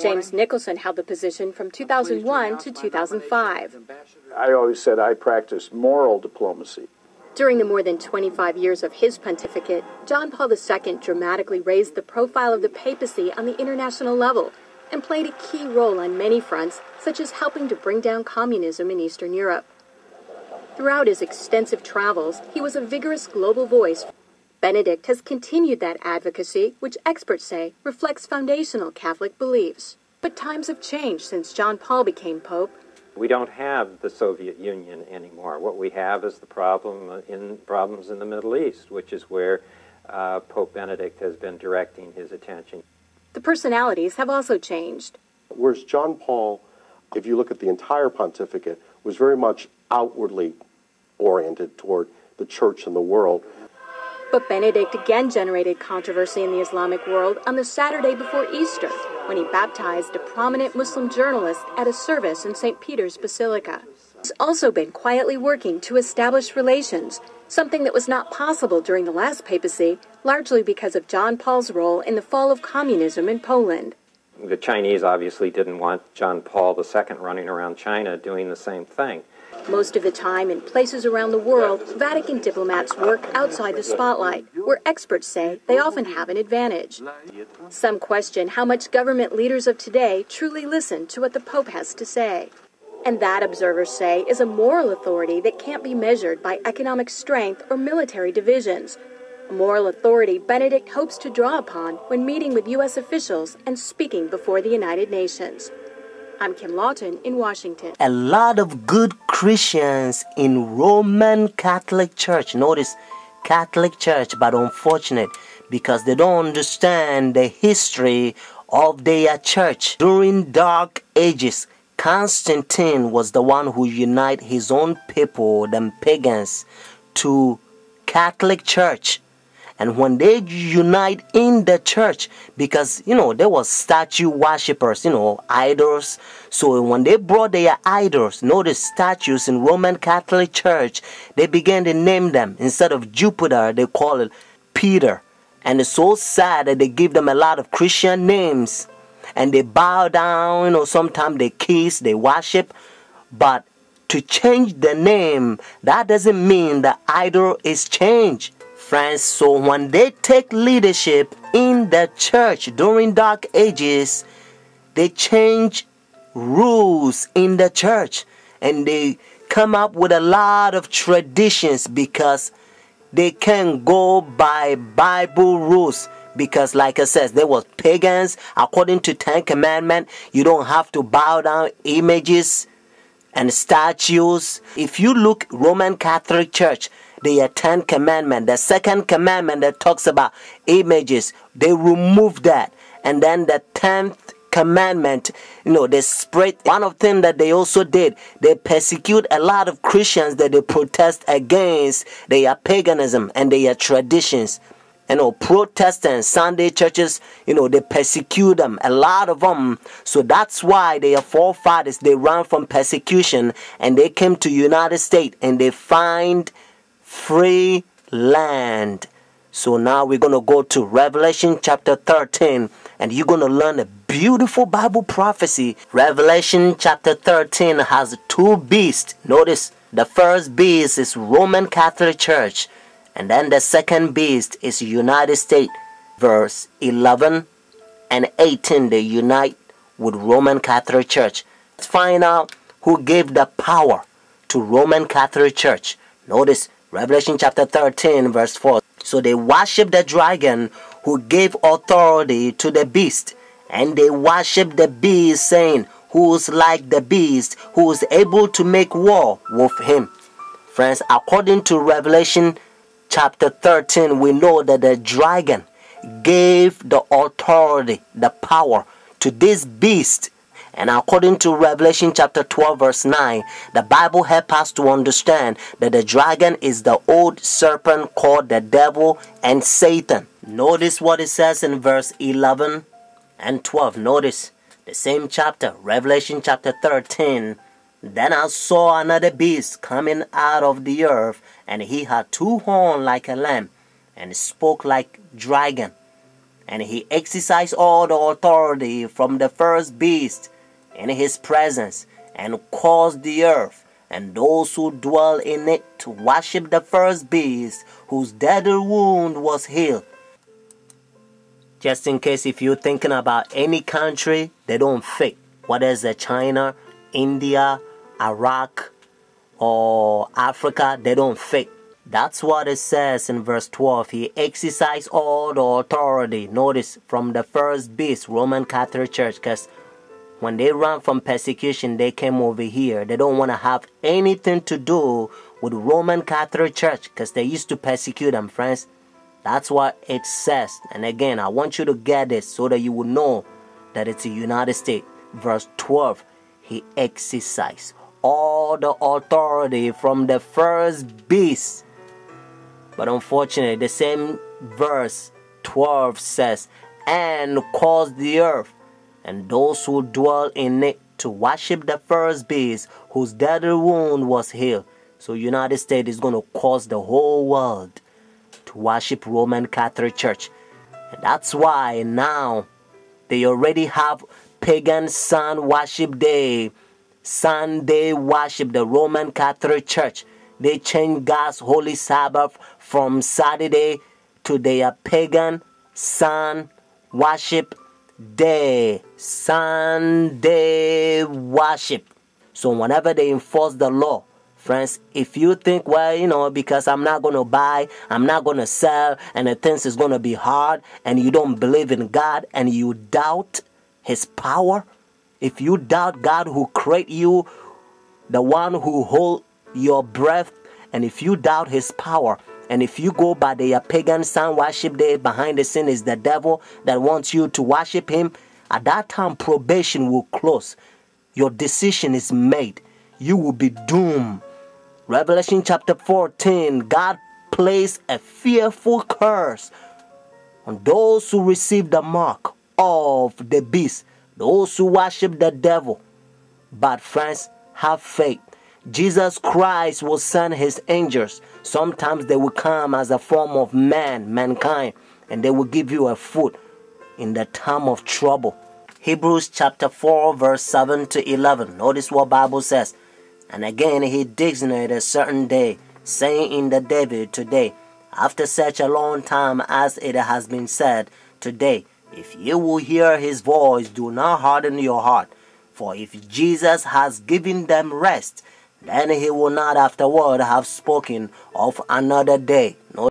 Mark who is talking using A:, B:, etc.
A: James Nicholson held the position from 2001 to 2005.
B: I always said I practiced moral diplomacy.
A: During the more than 25 years of his pontificate, John Paul II dramatically raised the profile of the papacy on the international level and played a key role on many fronts, such as helping to bring down communism in Eastern Europe. Throughout his extensive travels, he was a vigorous global voice. Benedict has continued that advocacy, which experts say reflects foundational Catholic beliefs. But times have changed since John Paul became Pope.
C: We don't have the Soviet Union anymore. What we have is the problems in the Middle East, which is where Pope Benedict has been directing his attention.
A: The personalities have also changed.
D: Whereas John Paul, if you look at the entire pontificate, was very much outwardly oriented toward the church and the world.
A: But Benedict again generated controversy in the Islamic world on the Saturday before Easter, when he baptized a prominent Muslim journalist at a service in St. Peter's Basilica. He's also been quietly working to establish relations, something that was not possible during the last papacy, largely because of John Paul's role in the fall of communism in Poland.
C: The Chinese obviously didn't want John Paul II running around China doing the same thing.
A: Most of the time, in places around the world, Vatican diplomats work outside the spotlight, where experts say they often have an advantage. Some question how much government leaders of today truly listen to what the Pope has to say. And that, observers say, is a moral authority that can't be measured by economic strength or military divisions. A moral authority Benedict hopes to draw upon when meeting with U.S. officials and speaking before the United Nations. I'm Kim Lawton in Washington.
E: A lot of good Christians in Roman Catholic Church, notice Catholic Church, but unfortunate because they don't understand the history of their church. During Dark Ages, Constantine was the one who united his own people, them pagans, to Catholic Church. And when they unite in the church, because, there was statue worshippers, idols. So when they brought their idols, notice statues in Roman Catholic Church, they began to name them. Instead of Jupiter, they call it Peter. And it's so sad that they give them a lot of Christian names. And they bow down, sometimes they kiss, they worship. But to change the name, that doesn't mean the idol is changed. Friends, so when they take leadership in the church during Dark Ages, they change rules in the church and they come up with a lot of traditions because they can't go by Bible rules. Because like I said, there was pagans. According to Ten Commandments, you don't have to bow down images and statues. If you look Roman Catholic Church, the 10 commandment, the second commandment that talks about images, they remove that. And then the 10th commandment, they spread. One of them that they also did, they persecute a lot of Christians that they protest against their paganism and their traditions. Protestants, Sunday churches, they persecute them, a lot of them. So that's why their forefathers, they ran from persecution and they came to United States and they find free land. So now we're going to go to Revelation chapter 13 and you're going to learn a beautiful Bible prophecy. Revelation chapter 13 has two beasts. Notice the first beast is Roman Catholic Church and then the second beast is United States. Verse 11 and 18 they unite with Roman Catholic Church. Let's find out who gave the power to Roman Catholic Church. Notice Revelation chapter 13 verse 4. So they worship the dragon who gave authority to the beast. And they worship the beast saying, who's like the beast, who is able to make war with him. Friends, according to Revelation chapter 13, we know that the dragon gave the authority, the power to this beast. And according to Revelation chapter 12 verse 9, the Bible helps us to understand that the dragon is the old serpent called the devil and Satan. Notice what it says in verse 11 and 12. Notice the same chapter, Revelation chapter 13. Then I saw another beast coming out of the earth, and he had two horns like a lamb, and spoke like dragon. And he exercised all the authority from the first beast in his presence, and caused the earth and those who dwell in it to worship the first beast, whose deadly wound was healed. Just in case if you're thinking about any country, they don't fit. Whether it's China, India, Iraq, or Africa, they don't fit. That's what it says in verse 12. He exercised all the authority, notice, from the first beast, Roman Catholic Church, because when they ran from persecution, they came over here. They don't want to have anything to do with Roman Catholic Church because they used to persecute them, friends. That's what it says. And again, I want you to get this so that you will know that it's the United States. Verse 12, he exercised all the authority from the first beast. But unfortunately, the same verse 12 says, and caused the earth and those who dwell in it to worship the first beast, whose deadly wound was healed. So United States is going to cause the whole world to worship Roman Catholic Church. And that's why now they already have pagan sun worship day, Sunday worship, the Roman Catholic Church. They changed God's holy Sabbath from Saturday to their pagan sun worship day, Sunday worship. So whenever they enforce the law, friends, if you think, well, because I'm not going to buy, I'm not going to sell, and the things is going to be hard, and you don't believe in God, and you doubt his power, if you doubt God who created you, the one who hold your breath, and if you doubt his power, and if you go by the pagan sun worship day, behind the scene is the devil that wants you to worship him, at that time probation will close. Your decision is made. You will be doomed. Revelation chapter 14, God placed a fearful curse on those who receive the mark of the beast, those who worship the devil. But friends, have faith. Jesus Christ will send his angels. Sometimes they will come as a form of mankind, and they will give you a food in the time of trouble. Hebrews chapter 4 verse 7 to 11. Notice what Bible says. And again he designated a certain day, saying in the David today, after such a long time as it has been said, today, if you will hear his voice, do not harden your heart. For if Jesus has given them rest, then he will not afterward have spoken of another day.